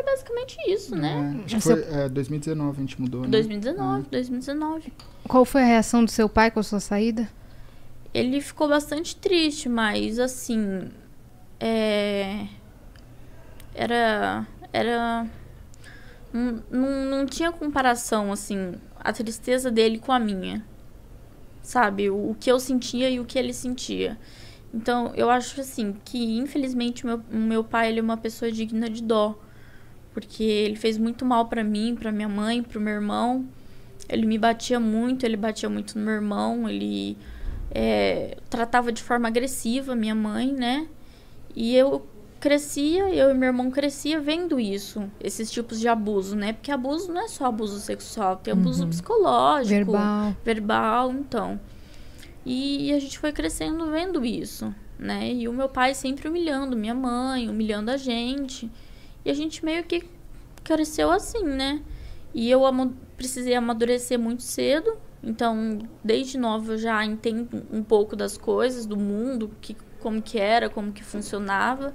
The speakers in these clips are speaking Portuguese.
foi basicamente isso, né? Acho que foi 2019 a gente mudou, né? 2019. Qual foi a reação do seu pai com a sua saída? Ele ficou bastante triste, mas assim... Não tinha comparação, assim, a tristeza dele com a minha. Sabe? O que eu sentia e o que ele sentia. Então, eu acho, assim, que infelizmente o meu pai, ele é uma pessoa digna de dó. Porque ele fez muito mal pra mim, pra minha mãe, pro meu irmão. Ele me batia muito, ele batia muito no meu irmão. Ele tratava de forma agressiva minha mãe, né? E eu e meu irmão crescia vendo isso, esses tipos de abuso, né? Porque abuso não é só abuso sexual, tem abuso psicológico, verbal, então. E a gente foi crescendo vendo isso, né? E o meu pai sempre humilhando minha mãe, humilhando a gente. E a gente meio que cresceu assim, né? E eu precisei amadurecer muito cedo. Então, desde nova eu já entendo um pouco das coisas, do mundo, como que era, como que funcionava.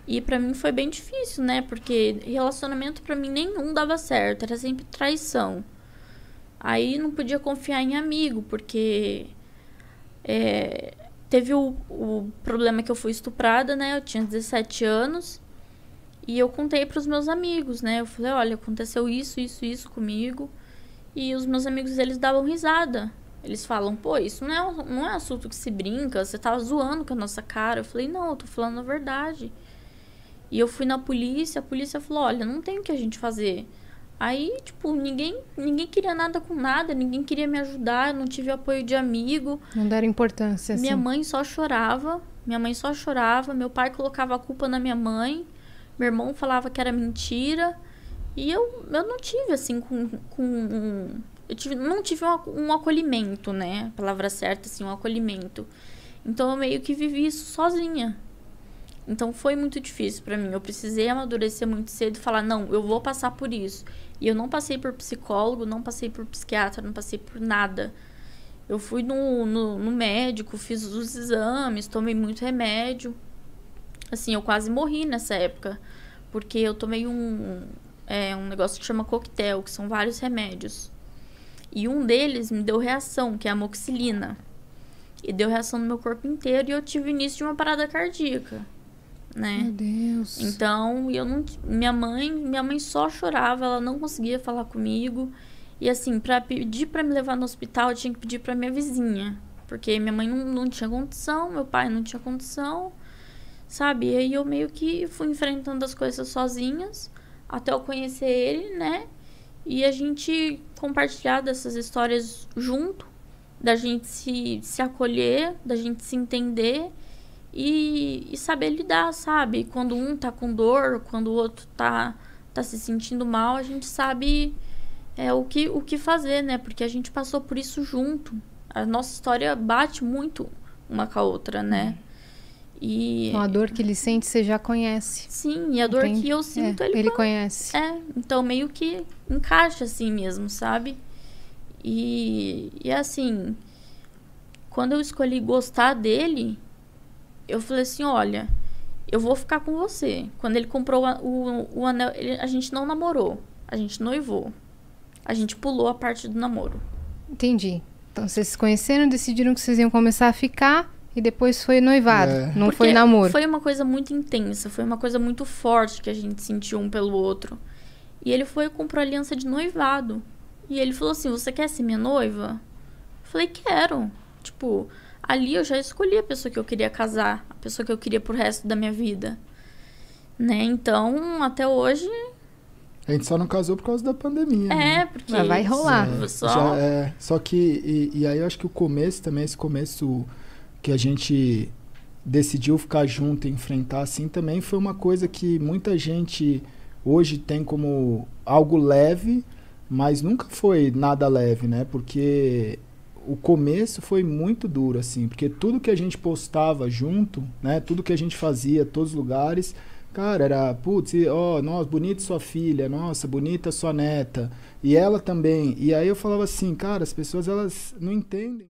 E pra mim foi bem difícil, né? Porque relacionamento pra mim nenhum dava certo, era sempre traição. Aí não podia confiar em amigo, porque teve o problema que eu fui estuprada, né? Eu tinha 17 anos e eu contei pros meus amigos, né? Eu falei, olha, aconteceu isso comigo. E os meus amigos, eles davam risada. Eles falam, pô, isso não é assunto que se brinca, você tá zoando com a nossa cara. Eu falei, não, eu tô falando a verdade. E eu fui na polícia, a polícia falou, olha, não tem o que a gente fazer. Aí, tipo, ninguém queria nada com nada, ninguém queria me ajudar, eu não tive apoio de amigo. Não deram importância, assim. Minha mãe só chorava, meu pai colocava a culpa na minha mãe, meu irmão falava que era mentira. E eu não tive, assim, não tive um acolhimento, né? A palavra certa, assim, um acolhimento. Então, eu meio que vivi isso sozinha. Então, foi muito difícil pra mim. Eu precisei amadurecer muito cedo e falar, não, eu vou passar por isso. E eu não passei por psicólogo, não passei por psiquiatra, não passei por nada. Eu fui no médico, fiz os exames, tomei muito remédio. Assim, eu quase morri nessa época. Porque eu tomei um negócio que chama coquetel, que são vários remédios. E um deles me deu reação, que é a amoxicilina. E deu reação no meu corpo inteiro e eu tive o início de uma parada cardíaca, né? Meu Deus. Então, minha mãe só chorava, ela não conseguia falar comigo. E assim, pra pedir pra me levar no hospital, eu tinha que pedir pra minha vizinha. Porque minha mãe não tinha condição, meu pai não tinha condição, sabe? E aí eu meio que fui enfrentando as coisas sozinhas, até eu conhecer ele, né? E a gente compartilhar dessas histórias junto, da gente se acolher, da gente se entender e saber lidar, sabe? Quando um tá com dor, quando o outro tá se sentindo mal, a gente sabe o que fazer, né? Porque a gente passou por isso junto. A nossa história bate muito uma com a outra, né? E a dor que ele sente, você já conhece. Sim, e a dor que eu sinto, ele conhece. Então meio que encaixa assim mesmo, sabe? E assim, quando eu escolhi gostar dele, eu falei assim, olha, eu vou ficar com você. Quando ele comprou o anel, a gente não namorou, a gente noivou. A gente pulou a parte do namoro. Entendi. Então vocês se conheceram, decidiram que vocês iam começar a ficar e depois foi noivado, não Porque foi namoro. Foi uma coisa muito intensa, foi uma coisa muito forte que a gente sentiu um pelo outro. E ele foi e comprou aliança de noivado. E ele falou assim, você quer ser minha noiva? Eu falei, quero. Tipo, ali eu já escolhi a pessoa que eu queria casar, a pessoa que eu queria pro resto da minha vida. Né? Então, até hoje... A gente só não casou por causa da pandemia, né? Porque... Mas vai rolar. Só que... E aí eu acho que o começo também, esse começo que a gente decidiu ficar junto e enfrentar, assim, também foi uma coisa que muita gente hoje tem como algo leve, mas nunca foi nada leve, né? Porque o começo foi muito duro, assim, porque tudo que a gente postava junto, né? Tudo que a gente fazia, todos os lugares, cara, era, putz, nossa, bonita sua filha, nossa, bonita sua neta, e ela também. E aí eu falava assim, cara, as pessoas, elas não entendem.